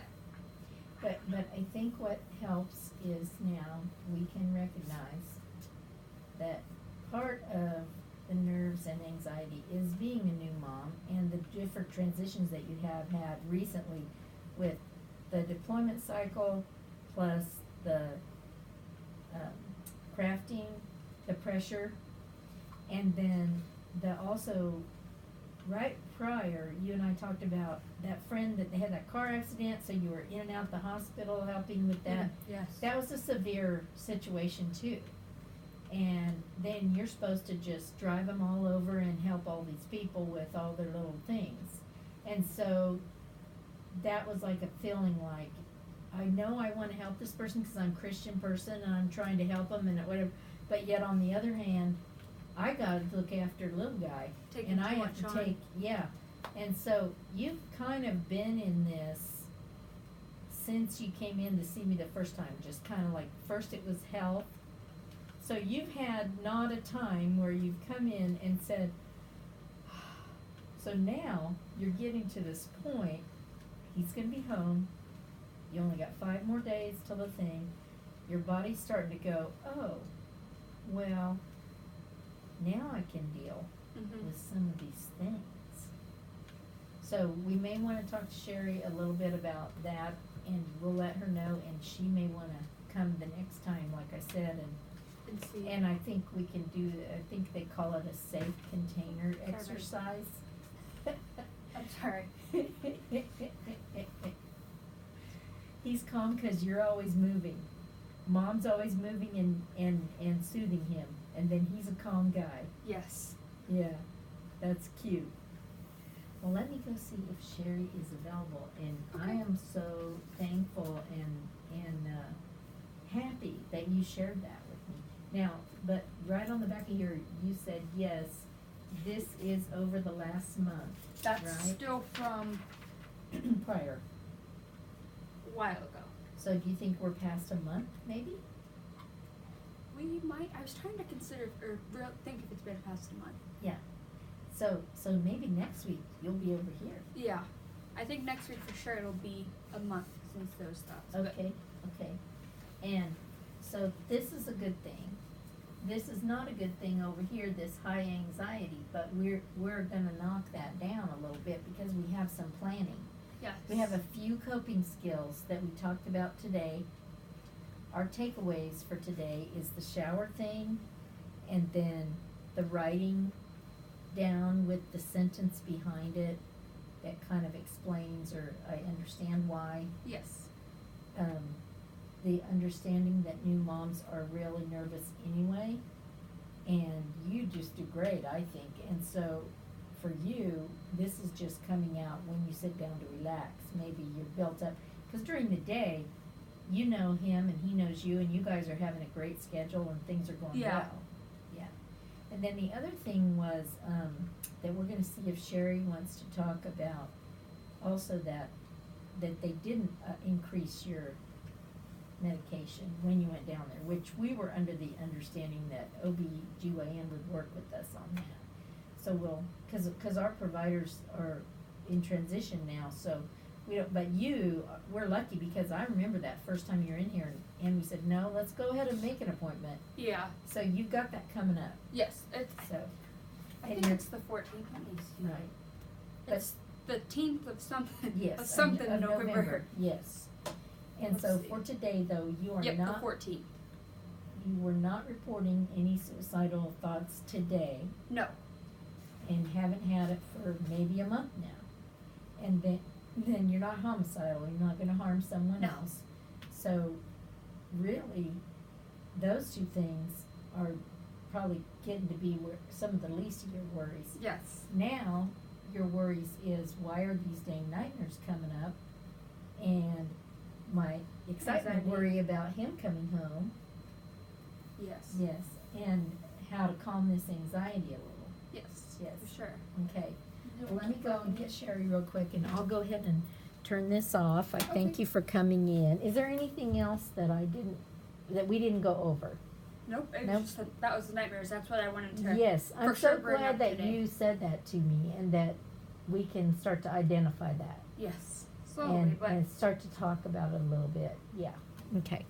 Speaker 1: But I think what helps is now we can recognize that part of the nerves and anxiety is being a new mom and the different transitions that you have had recently with the deployment cycle plus the crafting, the pressure, and then the also right prior, you and I talked about that friend that they had that car accident, so you were in and out the hospital helping with that.
Speaker 2: yes.
Speaker 1: That was a severe situation too. And then you're supposed to just drive them all over and help all these people with all their little things. And so that was like a feeling like, I know I want to help this person because I'm a Christian person and I'm trying to help them and whatever, but yet on the other hand, I gotta look after little guy.
Speaker 2: Taking
Speaker 1: And
Speaker 2: too
Speaker 1: I have
Speaker 2: much
Speaker 1: to
Speaker 2: on.
Speaker 1: take, yeah. And so you've kind of been in this since you came in to see me the first time, just kind of like, first it was health. So you've had not a time where you've come in and said, so now you're getting to this point, he's gonna be home, you only got 5 more days till the thing, your body's starting to go, oh, well, now I can deal
Speaker 2: Mm-hmm.
Speaker 1: with some of these things. So we may wanna talk to Sherry a little bit about that, and we'll let her know, and she may wanna come the next time, like I said,
Speaker 2: And see.
Speaker 1: and I think we can do, I think they call it a safe container
Speaker 2: Sorry.
Speaker 1: exercise.
Speaker 2: I'm sorry.
Speaker 1: He's calm 'cause you're always moving. Mom's always moving and soothing him, and then he's a calm guy.
Speaker 2: Yes.
Speaker 1: Yeah, that's cute. Well, let me go see if Sherry is available, and I
Speaker 2: Okay.
Speaker 1: am so thankful and happy that you shared that with me. Now, but right on the back of here, you said, yes, this is over the last month,
Speaker 2: That's
Speaker 1: right?
Speaker 2: still from
Speaker 1: Prior.
Speaker 2: a while ago.
Speaker 1: So do you think we're past a month, maybe?
Speaker 2: We might. I was trying to consider or think if it's been past a month.
Speaker 1: Yeah. So maybe next week you'll be over here.
Speaker 2: Yeah. I think next week for sure it'll be a month since those thoughts. but-
Speaker 1: Okay, okay. And so this is a good thing this is not a good thing over here, this high anxiety, but we're gonna knock that down a little bit because we have some planning.
Speaker 2: Yes.
Speaker 1: We have a few coping skills that we talked about today. Our takeaways for today is the shower thing, and then the writing down with the sentence behind it that kind of explains, or I understand why.
Speaker 2: Yes.
Speaker 1: The understanding that new moms are really nervous anyway, and you just do great, I think. And so for you, this is just coming out when you sit down to relax. Maybe you're built up, because during the day, you know him and he knows you, and you guys are having a great schedule and things are going
Speaker 2: Yeah.
Speaker 1: well. Yeah. And then the other thing was that we're going to see if Sherry wants to talk about also that they didn't increase your medication when you went down there, which we were under the understanding that OB/GYN would work with us on that. So we'll, cause our providers are in transition now, so we don't, but we're lucky because I remember that first time you were in here and we said, no, let's go ahead and make an appointment.
Speaker 2: Yeah.
Speaker 1: So you've got that coming up,
Speaker 2: Yes. It's.
Speaker 1: so.
Speaker 2: I
Speaker 1: and
Speaker 2: think
Speaker 1: you're-
Speaker 2: it's the 14th. Let me see.
Speaker 1: Right.
Speaker 2: It's the 10th of something.
Speaker 1: Yes.
Speaker 2: Of something
Speaker 1: of
Speaker 2: November.
Speaker 1: Yes. And
Speaker 2: Let's
Speaker 1: so
Speaker 2: see.
Speaker 1: for today though, you are
Speaker 2: Yep,
Speaker 1: not,
Speaker 2: the 14th.
Speaker 1: you were not reporting any suicidal thoughts today
Speaker 2: No.
Speaker 1: and haven't had it for maybe a month now. And then you're not homicidal, you're not gonna harm someone
Speaker 2: No.
Speaker 1: else. So really, those two things are probably getting to be some of the least of your worries.
Speaker 2: Yes.
Speaker 1: Now, your worries is, why are these dang nightmares coming up? And my excitement
Speaker 2: Anxiety.
Speaker 1: worry about him coming home,
Speaker 2: Yes.
Speaker 1: yes, and how to calm this anxiety a little.
Speaker 2: Yes.
Speaker 1: Yes.
Speaker 2: For sure.
Speaker 1: Okay, well, let me go and get Sherry real quick, and I'll go ahead and turn this off. I thank
Speaker 2: Okay.
Speaker 1: you for coming in. Is there anything else that we didn't go over?
Speaker 2: Nope. It
Speaker 1: Nope.
Speaker 2: was just that was the nightmares. That's what I wanted to.
Speaker 1: Yes, I'm
Speaker 2: for
Speaker 1: so
Speaker 2: sure bring
Speaker 1: glad
Speaker 2: up
Speaker 1: that
Speaker 2: today.
Speaker 1: you said that to me, and that we can start to identify that.
Speaker 2: Yes. Slowly,
Speaker 1: and
Speaker 2: but
Speaker 1: start to talk about it a little bit. Yeah. Okay.